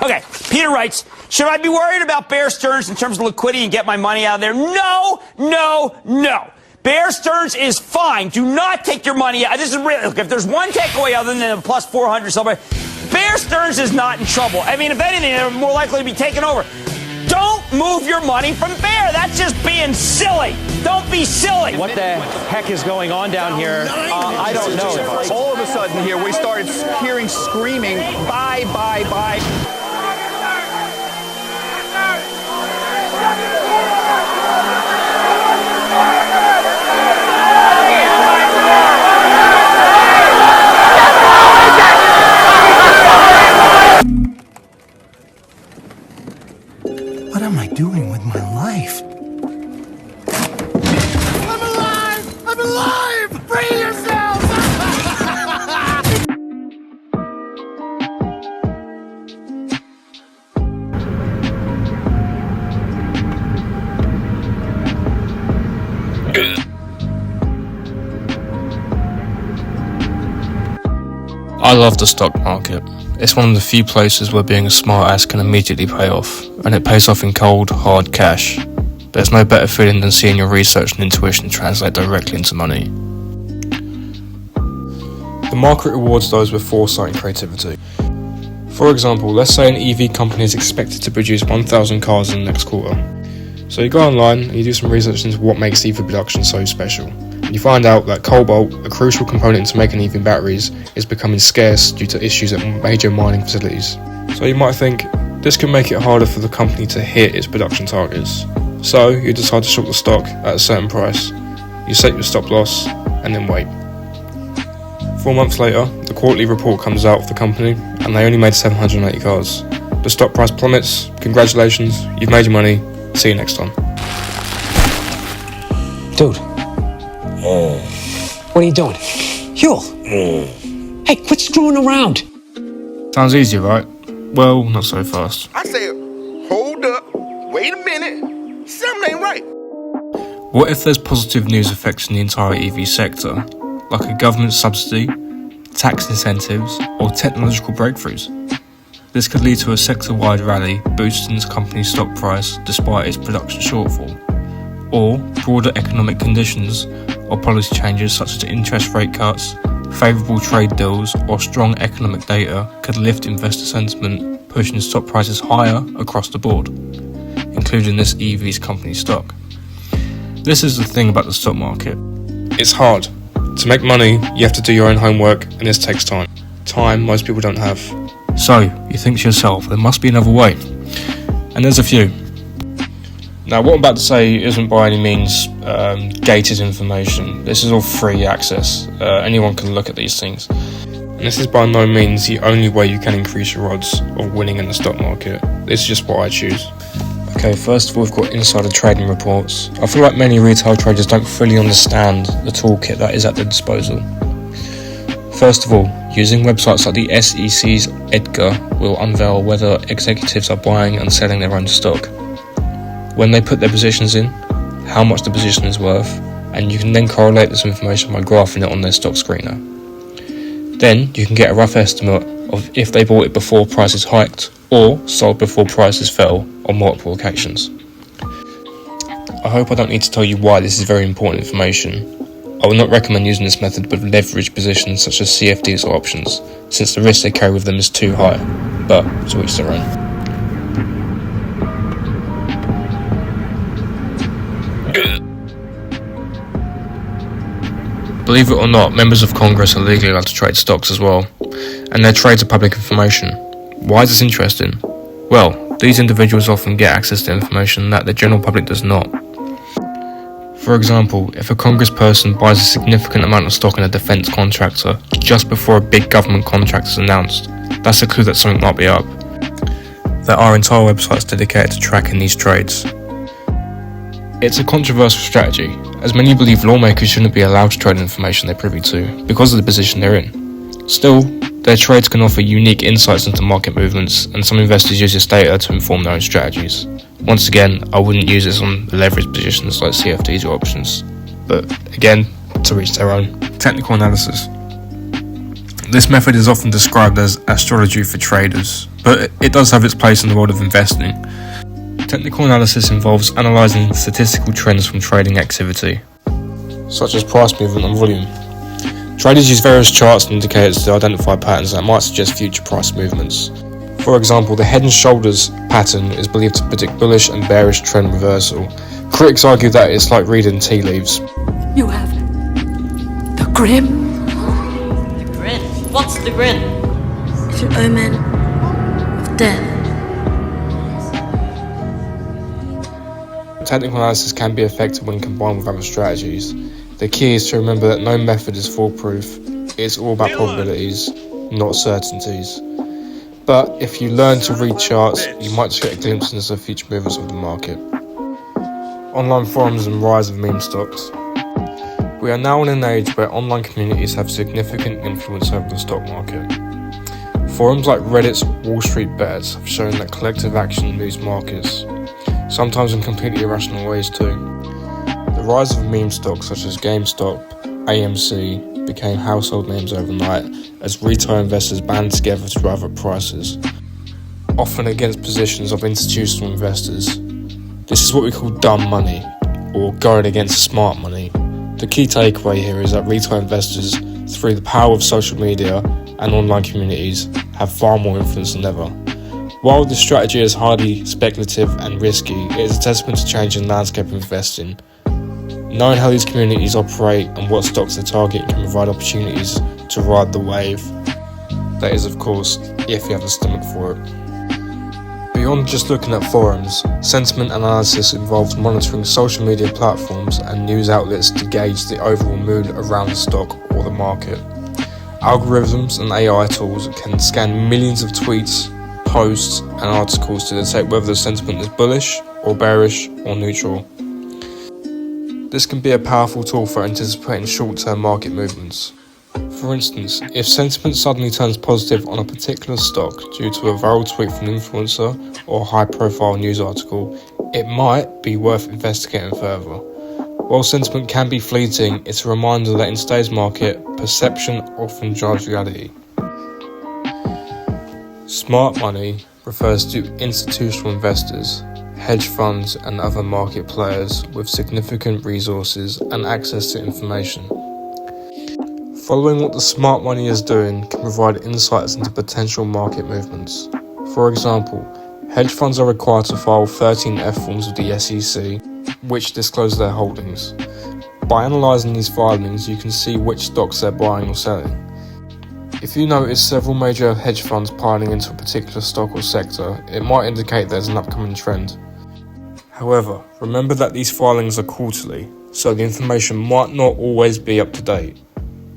Okay, Peter writes, should I be worried about Bear Stearns in terms of liquidity and get my money out of there? No, no, no. Bear Stearns is fine. Do not take your money out. This is real. Look, if there's one takeaway other than a plus 400 somewhere, Bear Stearns is not in trouble. I mean, if anything, they're more likely to be taken over. Don't move your money from Bear. That's just being silly. Don't be silly. What the heck is going on down here? I don't know. All of a sudden here, we started hearing screaming, buy, buy, buy. What am I doing with my life? I'm alive! I'm alive! Free yourself! I love the stock market. It's one of the few places where being a smart ass can immediately pay off, and it pays off in cold, hard cash. There's no better feeling than seeing your research and intuition translate directly into money. The market rewards those with foresight and creativity. For example, let's say an EV company is expected to produce 1,000 cars in the next quarter. So you go online and you do some research into what makes EV production so special. You find out that cobalt, a crucial component to making EV batteries, is becoming scarce due to issues at major mining facilities. So you might think, this could make it harder for the company to hit its production targets. So you decide to short the stock at a certain price. You set your stop loss, and then wait. 4 months later, the quarterly report comes out of the company, and they only made 780 cars. The stock price plummets. Congratulations, you've made your money. See you next time. Dude. What are you doing? Huel! Hey, quit screwing around! Sounds easy, right? Well, not so fast. I said, hold up, wait a minute, something ain't right. What if there's positive news affecting the entire EV sector, like a government subsidy, tax incentives, or technological breakthroughs? This could lead to a sector-wide rally, boosting the company's stock price despite its production shortfall. Or broader economic conditions or policy changes such as interest rate cuts, favourable trade deals, or strong economic data could lift investor sentiment, pushing stock prices higher across the board, including this EV's company stock. This is the thing about the stock market. It's hard. To make money, you have to do your own homework, and this takes time. Time most people don't have. So, you think to yourself, there must be another way. And there's a few. Now, what I'm about to say isn't by any means gated information. This is all free access. Anyone can look at these things. And this is by no means the only way you can increase your odds of winning in the stock market. This is just what I choose. Okay, first of all, we've got insider trading reports. I feel like many retail traders don't fully understand the toolkit that is at their disposal. First of all, using websites like the SEC's EDGAR will unveil whether executives are buying and selling their own stock. When they put their positions in, how much the position is worth, and you can then correlate this information by graphing it on their stock screener. Then you can get a rough estimate of if they bought it before prices hiked or sold before prices fell on multiple occasions. I hope I don't need to tell you why this is very important information. I would not recommend using this method with leveraged positions such as CFDs or options, since the risk they carry with them is too high, but to each their own. Believe it or not, members of Congress are legally allowed to trade stocks as well, and their trades are public information. Why is this interesting? Well, these individuals often get access to information that the general public does not. For example, if a congressperson buys a significant amount of stock in a defence contractor just before a big government contract is announced, that's a clue that something might be up. There are entire websites dedicated to tracking these trades. It's a controversial strategy, as many believe lawmakers shouldn't be allowed to trade information they're privy to because of the position they're in. Still, their trades can offer unique insights into market movements, and some investors use this data to inform their own strategies. Once again, I wouldn't use this on leveraged positions like CFDs or options, but again, to each their own. Technical analysis. This method is often described as astrology for traders, but it does have its place in the world of investing. Technical analysis involves analysing statistical trends from trading activity, such as price movement and volume. Traders use various charts and indicators to identify patterns that might suggest future price movements. For example, the head and shoulders pattern is believed to predict bullish and bearish trend reversal. Critics argue that it's like reading tea leaves. You have the grim. The grin? What's the grin? It's an omen of death. Technical analysis can be effective when combined with other strategies. The key is to remember that no method is foolproof. It's all about probabilities, not certainties. But if you learn to read charts, you might just get a glimpse into the future movements of the market. Online forums and rise of meme stocks. We are now in an age where online communities have significant influence over the stock market. Forums like Reddit's Wall Street Bets have shown that collective action moves markets, sometimes in completely irrational ways too. The rise of meme stocks such as GameStop, AMC became household names overnight as retail investors band together to drive up prices, often against positions of institutional investors. This is what we call dumb money, or going against smart money. The key takeaway here is that retail investors, through the power of social media and online communities, have far more influence than ever. While this strategy is highly speculative and risky, it is a testament to changing landscape of investing. Knowing how these communities operate and what stocks they target can provide opportunities to ride the wave. That is, of course, if you have the stomach for it. Beyond just looking at forums, sentiment analysis involves monitoring social media platforms and news outlets to gauge the overall mood around the stock or the market. Algorithms and AI tools can scan millions of tweets, posts and articles to detect whether the sentiment is bullish or bearish or neutral. This can be a powerful tool for anticipating short-term market movements. For instance, if sentiment suddenly turns positive on a particular stock due to a viral tweet from an influencer or a high-profile news article, it might be worth investigating further. While sentiment can be fleeting, it's a reminder that in today's market, perception often drives reality. Smart money refers to institutional investors, hedge funds and other market players with significant resources and access to information. Following what the smart money is doing can provide insights into potential market movements. For example, hedge funds are required to file 13F forms with the SEC, which disclose their holdings. By analysing these filings, you can see which stocks they're buying or selling. If you notice several major hedge funds piling into a particular stock or sector, it might indicate there's an upcoming trend. However, remember that these filings are quarterly, so the information might not always be up to date.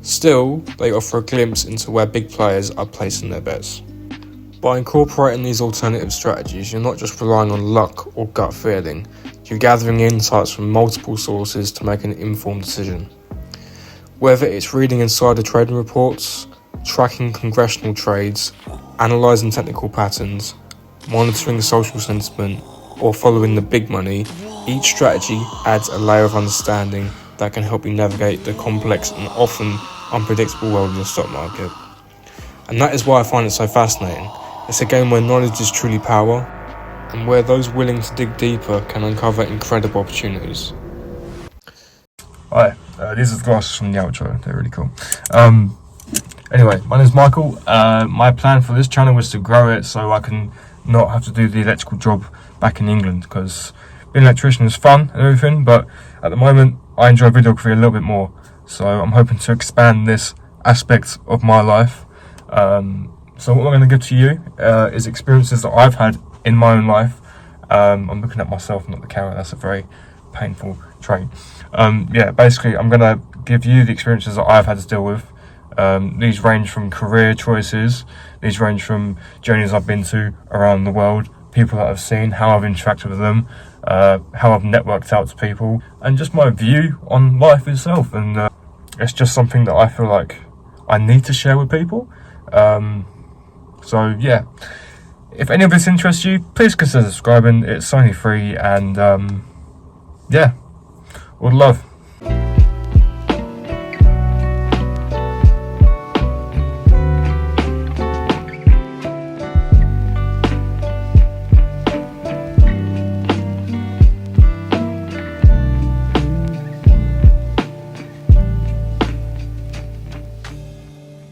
Still, they offer a glimpse into where big players are placing their bets. By incorporating these alternative strategies, you're not just relying on luck or gut feeling, you're gathering insights from multiple sources to make an informed decision. Whether it's reading insider trading reports, tracking congressional trades, analysing technical patterns, monitoring social sentiment, or following the big money, each strategy adds a layer of understanding that can help you navigate the complex and often unpredictable world of the stock market. And that is why I find it so fascinating. It's a game where knowledge is truly power, and where those willing to dig deeper can uncover incredible opportunities. Hi, these are the glasses from the outro, they're really cool. Anyway, my name's Michael. My plan for this channel was to grow it so I can not have to do the electrical job back in England, because being an electrician is fun and everything, but at the moment I enjoy videography a little bit more, so I'm hoping to expand this aspect of my life. So what I'm going to give to you is experiences that I've had in my own life. I'm looking at myself, not the camera, that's a very painful trait. Basically I'm going to give you the experiences that I've had to deal with. These range from career choices, these range from journeys I've been to around the world, people that I've seen, how I've interacted with them, how I've networked out to people, and just my view on life itself. And it's just something that I feel like I need to share with people. So yeah, if any of this interests you, please consider subscribing. It's only free, and yeah, all love.